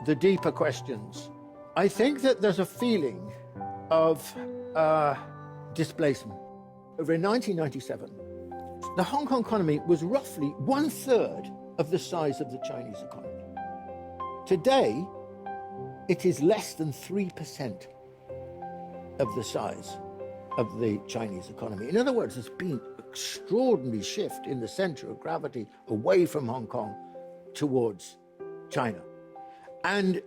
the deeper questions, I think that there's a feeling of displacement. Over in 1997, the Hong Kong economy was roughly 1/3 of the size of the Chinese economy. Today, it is less than 3% of the size of the Chinese economy. In other words, there's been an extraordinary shift in the center of gravity away from Hong Kong towards China. And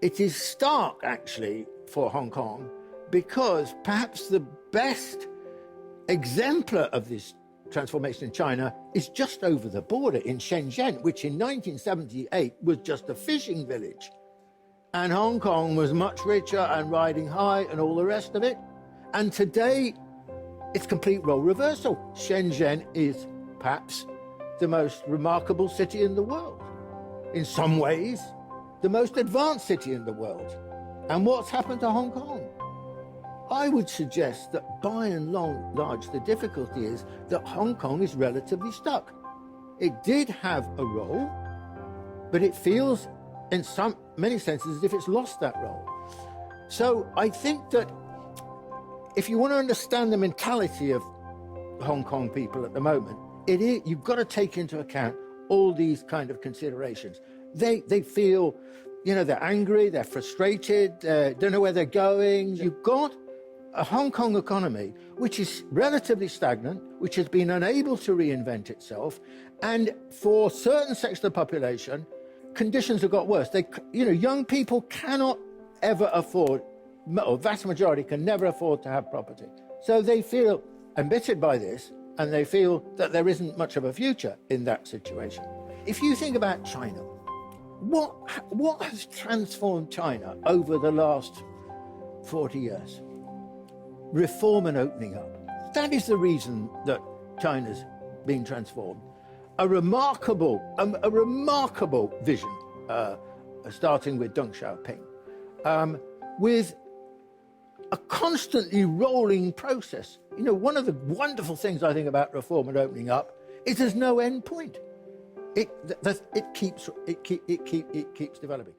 it is stark, actually, for Hong Kong, because perhaps the best exemplar of this transformation in China is just over the border in Shenzhen, which in 1978 was just a fishing village. And Hong Kong was much richer and riding high and all the rest of it. And today, it's complete role reversal. Shenzhen is perhaps the most remarkable city in the world. In some ways, the most advanced city in the world. And what's happened to Hong Kong? I would suggest that by and large, the difficulty is that Hong Kong is relatively stuck. It did have a role, but it feels in many senses as if it's lost that role. So I think that if you want to understand the mentality of Hong Kong people at the moment, you've got to take into account all these kind of considerations. They feel, they're angry, they're frustrated, don't know where they're going. You've got a Hong Kong economy which is relatively stagnant, which has been unable to reinvent itself, and for certain sections of the population, conditions have got worse. Young people cannot ever afford, or vast majority can never afford to have property. So they feel embittered by this, and they feel that there isn't much of a future in that situation. If you think about China, what has transformed China over the last 40 years? Reform and opening up. That is the reason that China's been transformed. A remarkable vision, starting with Deng Xiaoping, with a constantly rolling process. One of the wonderful things I think about reform and opening up is there's no end point. It keeps developing.